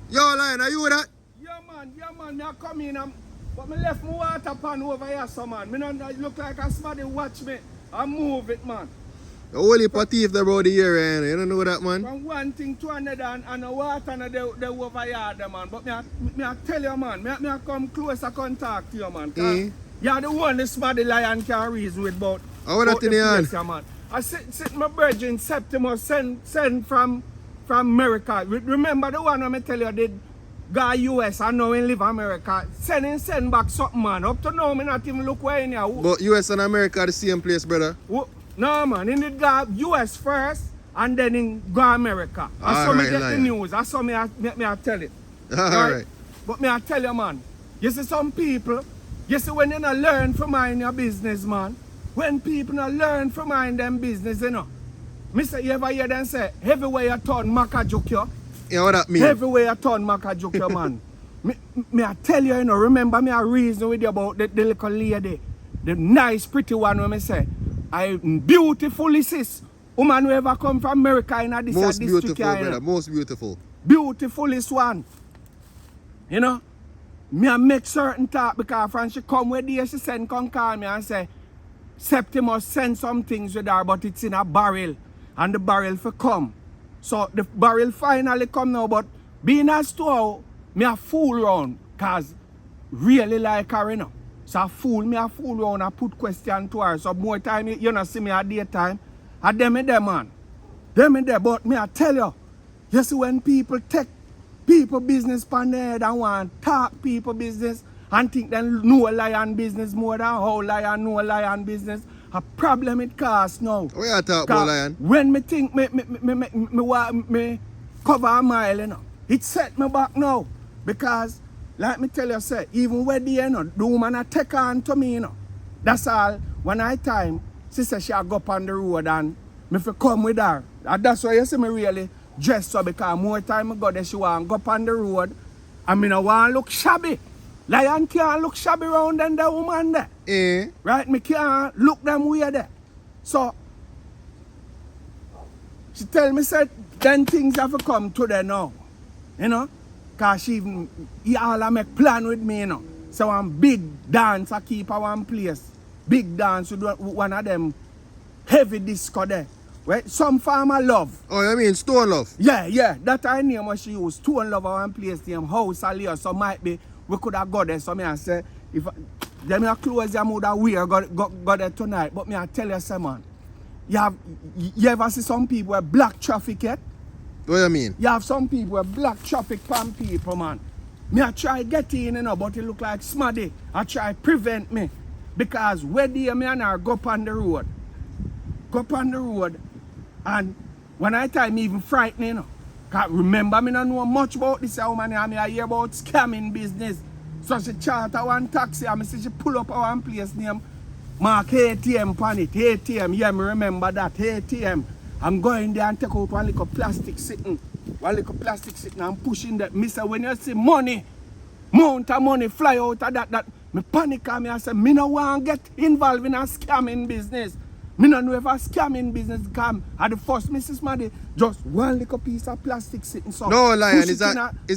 Yo, Lion, are you that? Yeah, man, me a come in but me left my water pan over here, so man. Me not look like a somebody watch me and move it, man. The whole heap of thief about the area, you don't know that, man? From one thing to another and the water and the over here, man. But me a tell you, man, me a come closer contact to you, man. You're the one this somebody Lion can reason with about. How that in the hand? Man. I sit my brethren Septimus send from America. Remember the one I tell you did go US and now he live America. Send back something, man. Up to now, me not even look where in here. But US and America are the same place, brother. No, man. He did go US first and then in go America. I saw me get the news. I saw me I tell it. Alright. But me I tell you, man. You see some people, you see when you not learn from mind your business, man. When people not learn from mind them business, you know. Me say, you ever hear them say, everywhere you turn, Makajuk you? Yeah, what that mean? Everywhere you turn, Makajuk you, man. me I tell you, you know, remember me I reason with you about the little lady. The nice, pretty one when me say, I beautifully sis. Woman who ever come from America in this most district. Beautiful, here, brother, most beautiful. Beautifulest one. You know? Me I make certain talk because when she come with there, she send come call me and say, Septimus send some things with her, but it's in a barrel. And the barrel for come. So the barrel finally come now, but being a store, me a fool round. Cause really like her, you know. So I fool round and put question to her. So more time you not see me at daytime. And them in there, man. Them in there, but me I tell you, you see when people take people business pan their head and want talk people business and think they know Lion business more than how Lion know Lion business. A problem it cause now. What you talk about, Lion? When me think me cover a mile, you know, it set me back now. Because, like me tell you, say, even when you know, the woman a take on to me, you know. That's all. When I time, she said she go up on the road and me fi come with her. And that's why you see me really dress so because more time I go there, she want go up on the road and me no want look shabby. Lion can't look shabby round than the woman there. Right? Me can't look them way there. So, she tell me, said, then things have to come to there now. You know? Because she even, all make plan with me, you know. So, one big dance I keep at one place. Big dance with one of them heavy disco there. Right? Some farmer love. Oh, you mean Stone Love? Yeah. That I name what she used. Stone Love at one place named House Aliyah. So might be we could have got there. So me I say, if them your clothes you would have wear go there tonight. But me I tell you some man, you ever see some people with black traffic yet? What you mean? You have some people with black traffic pan people, man. Me I try get in, you know, but it look like smaddy. I try prevent me. Because where the me and her go up on the road. Go up on the road. And when I time me even frightening, you know. Cause remember me don't know much about this woman and I hear about scamming business. So she charter one taxi and I see she pull up at one place named Mark ATM pan it. ATM, yeah, me remember that. ATM. I'm going there and take out one little plastic sitting. One little plastic sitting and pushing that. Me say when you see money, amount of money fly out of that me panic and me I say me no want to get involved in a scamming business. Me no know if a scamming business come. At the first Mrs. Maddy, just one little piece of plastic sitting so. No, Lion, it's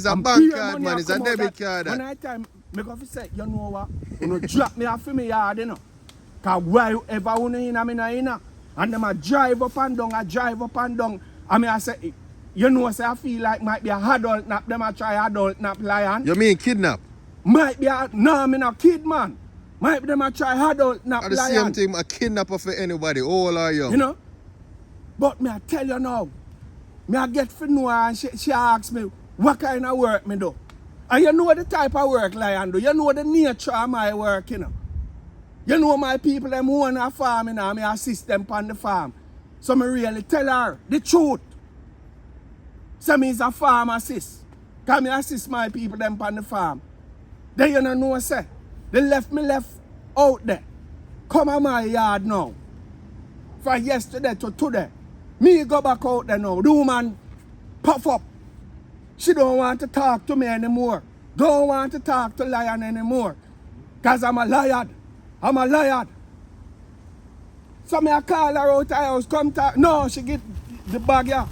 a bank card, man. It's a debit card. When I time, me go fi say, you know what? You know, drop me off in my yard, you know. Cause wherever you in, me not in. And them a drive up and down, And me I say, you know, say I feel like might be a adult nap. Them a try adult nap, Lion. You mean kidnap? Might be a, no, me not kid, man. Might be them a try adult nap, Lion. The same thing, a kidnapper for anybody, old or young. You know? But me I tell you now, me I get for know and she asks me, what kind of work me do? And you know the type of work Lion do. You know the nature of my work, you know. You know my people, them own a farm, you know, me assist them on the farm. So me really tell her the truth. So me is a farm assist. Because me assist my people them on the farm. Then you know say, they left me out there. Come on my yard now. From yesterday to today. Me go back out there now. The woman puff up. She don't want to talk to me anymore. Don't want to talk to Lion anymore. Because I'm a liar. So me I call her out of the house, come talk. No, she get the bag here.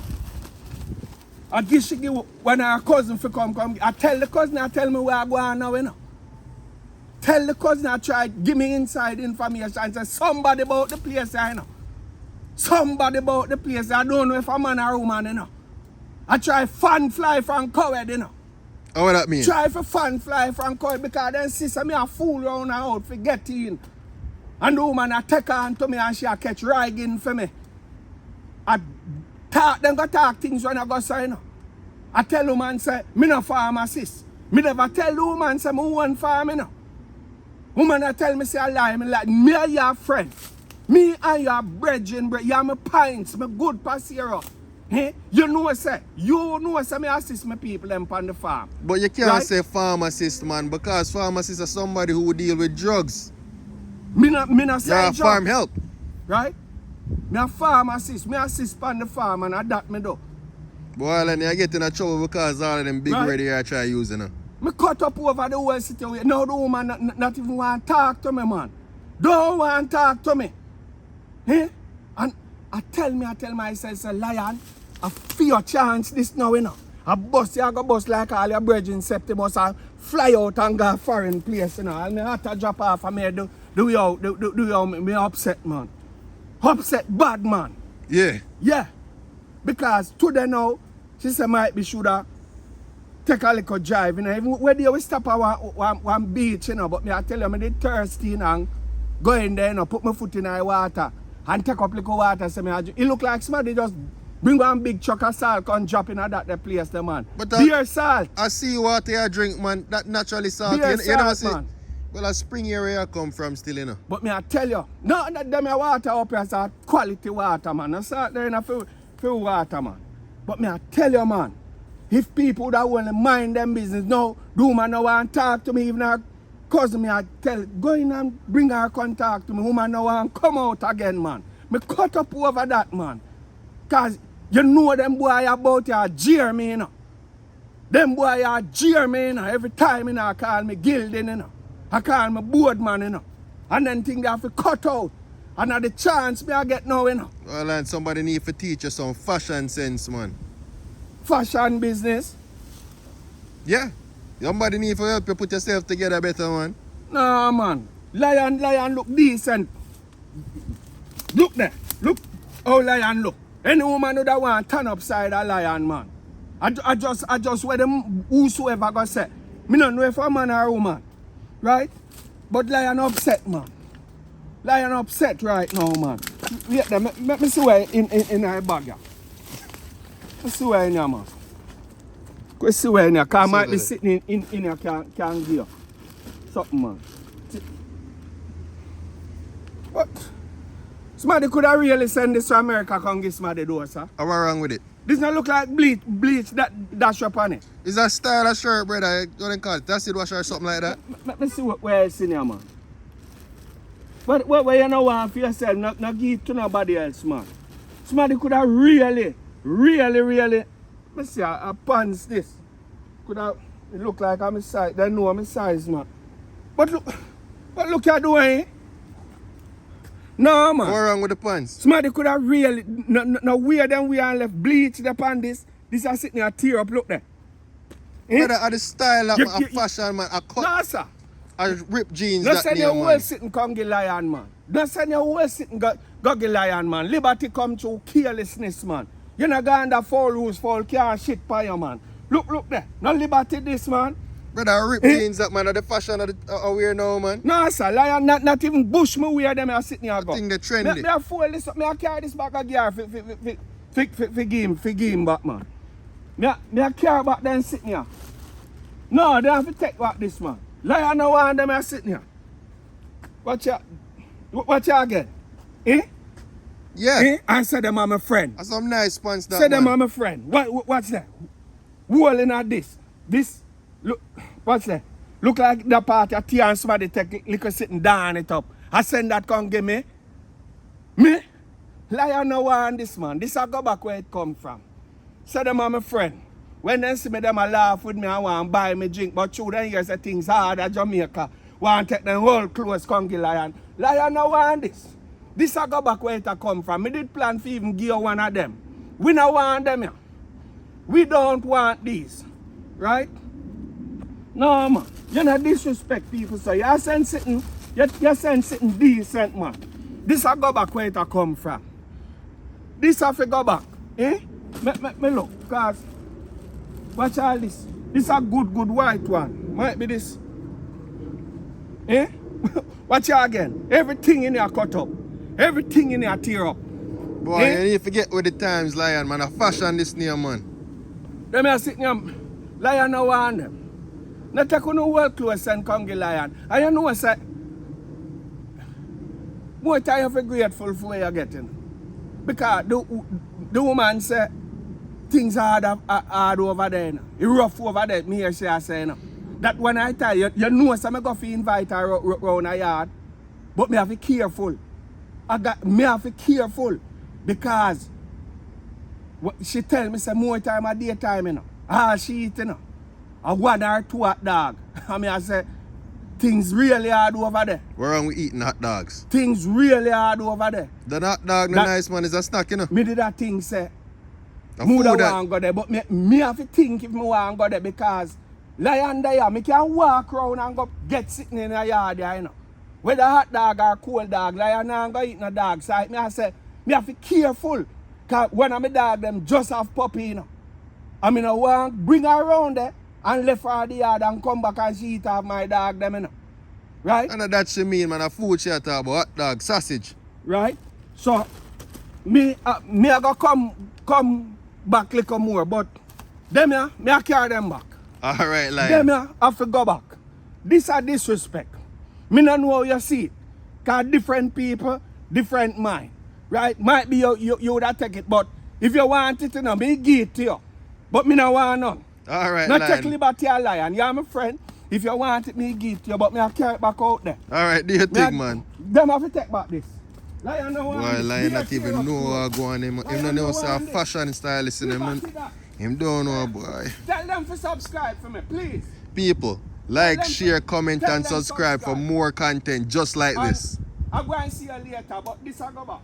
I give she give when her cousin for come. I tell the cousin, I tell me where I go on now, you know. Tell the cousin I try give me inside information and say somebody about the place, you know. Somebody about the place. I don't know if a man or woman, you know. I try fan fly from coward, you know. How what that mean? Try for fan fly from coward because then sister me a fool around her out for get in. And the woman I take her on to me and she a catch rigging for me. I talk, them go talk things when I go say, you know. I tell the woman say, me no pharmacist. Me never tell the woman say me one farm, you know. Woman I tell me say I lie, me like me and your friend. Me and your brethren, you're my pints, my good passenger. Eh? You know say me assist my people them on the farm. But you can't Right? say pharmacist, man, because pharmacist is somebody who deal with drugs. Me not You're say a farm drugs, help. right? Me a pharmacist, me assist on the farm and that me do. Boy, then you get in a trouble because all of them big Right. ready here try using it. Me cut up over the whole situation. Now the woman not even want to talk to me, man. Don't want to talk to me. Eh? And I tell myself, say, Lion, I feel a chance this now, you know. I bust, you go bust like all your brethren Septimus and fly out and go foreign place, you know. And I have to drop off and me do me upset, man. Upset bad, man. Yeah. Yeah. Because today now, she said might be shoulda take a little drive, you know. Even when we stop at one beach, you know, but me I tell you, me did thirsty and go in there, you know, put my foot in the water and take up little water. So it look like somebody just bring one big chuck of salt and drop in that place, the man. But Beer salt. I see water you drink, man, that naturally salty. Beer You know salt, see? man. Well, a spring area come from still, you know. But me I tell you, no, that them water up here is a quality water, man. No salt there in a few water, man. But me I tell you, man, if people that want to mind them business, no, do man no want to talk to me, even her cousin me I tell, go in and bring her contact to me, woman no want to come out again, man. Me cut up over that, man. Cause you know them boy about you jeer me, you know. Them boy are jeer me, you know. Every time, you know, I call me Gilding, you know. I call me Boardman, you know. And then think they have to cut out. And at the chance me I get now, you know. Well, and somebody need to teach you some fashion sense, man. Fashion business. Yeah. Somebody need to help you put yourself together better, man. Nah, man. Lion look decent. Look there. Look how Lion look. Any woman who that want turn upside a Lion, man. I just where them whosoever go say. Me don't know if a man or a woman. Right? But Lion upset, man. Lion upset right now, man. Wait there, let me see where in her bag here. Let's see where in here, man. Go see where in here. Cause I might be sitting in here can give you something, man. What? Somebody could have really send this to America, come give somebody do, sir. What's wrong with it? This not look like bleach that dash up on it. It's a style of shirt, brother. You don't call it. That's it, wash or something like that. Let me see where it's in here, man. But what you know want for yourself, not give to nobody else, man. Somebody could have really, let me see, a pants this. Could have, it look like I'm a size, they know I'm a size, man. But look you're doing. No, man. What's wrong with the pants? Somebody could have really, no weird than we are left bleach the pan this. This is sitting here tear up, look there. Eh? Brother, are the style of You- a fashion, man. A cut, No, sir. a ripped jeans Don't that send near, your man. whole sitting come get Lion, man. Don't send your whole sitting go get Lion, man. Liberty come through carelessness, man. You're not going to fall rules, fall can't shit by you, man. Look there. No liberty this, man. Brother, ripped jeans that, man. Are the fashion of the wear now, man. No, sir. Lion, not even bush me wear them are sitting here go. think they're trendy. Me I fool this up. Me I carry this back a gear for give him back, man. Me I carry back them sitting here. No, they have to take back this, man. Lion no one them are sitting here. What you again? Eh? Yeah. Eh? And say them are my friend. That's some nice pants that, Say them are man. my friend. What's that? Rolling at this. This, look, what's that? Look like the party of tea and somebody take liquor sitting down it up. I send that come give me. Me? Lion no want this, man. This I go back where it come from. Say them are my friend. When they see me, them a laugh with me and want buy me drink. But through them years, the things hard at Jamaica. Want take them whole clothes, come give Lion. Lion no want this. This I go back where it a come from. Me did plan for even give one of them. We no want them here. We don't want these. Right? No, man. You not disrespect people, so you send something, you send something decent, man. This I go back where it a come from. This have to go back. Eh? Me look, cause watch all this. This a good white one. Might be this. Eh? Watch it again. Everything in here cut up. Everything in here tear up. Boy, Eh? you need to forget with the times, Lion, man. I fashion this name, man. Them here sitting here, Lion no want them. Now take on well clothes and come get Lion. And you know say, more time you feel grateful for what you're getting. Because the woman say, things are hard over there. It's rough over there, me hear she say. That when I tell you, you know so I go fi invite her around a yard. But me have to be careful. Me have to be careful. Because she tell me say more time a daytime, you know. Ah, she eat, you know. A 1 or 2 hot dog. And me I say, things really hard over there. Where are we eating hot dogs? Things really hard over there. The hot dog, no That- nice, man. Is a snack, you know. Me did that thing say, The me food would that- want to go there. But me have to think if me want to go there because Lion there, me can walk around and go get sitting in a yard there, you know. Whether hot dog or cold dog, Lion and go eat no dog. So me I say, me have to be careful. Because when I'm a dog, them just have puppy, you know. I mean, I want to bring her around there and left her at the yard and come back and she eat off my dog, them, you know. Right? And that she mean, man. A food she talk about hot dog, sausage. Right? So, me I go come back little more, but them here, me I carry them back. Alright, Them Lion. here have to go back. This a disrespect. Me no know how you see it. Cause different people, different mind. Right? Might be you would have take it, but if you want it, you know, me give it to you. But me no want none. Alright, Not take Lion. liberty a Lion. You're my friend. If you want it, me give it to you, but me I carry it back out there. Alright, do your Me a- thing, man. Them have to take back this. Lion no want Boy, this. Lion Me a not even tear up know clothes. what go on him. Him Lion no know no say a want this. fashion stylist in him, man. See that? Him don't know, boy. Tell them to subscribe for me, please. People, like, them share, to- comment, tell and them subscribe for subscribe. more content just like And this. I'm going to see you later, but this I go back.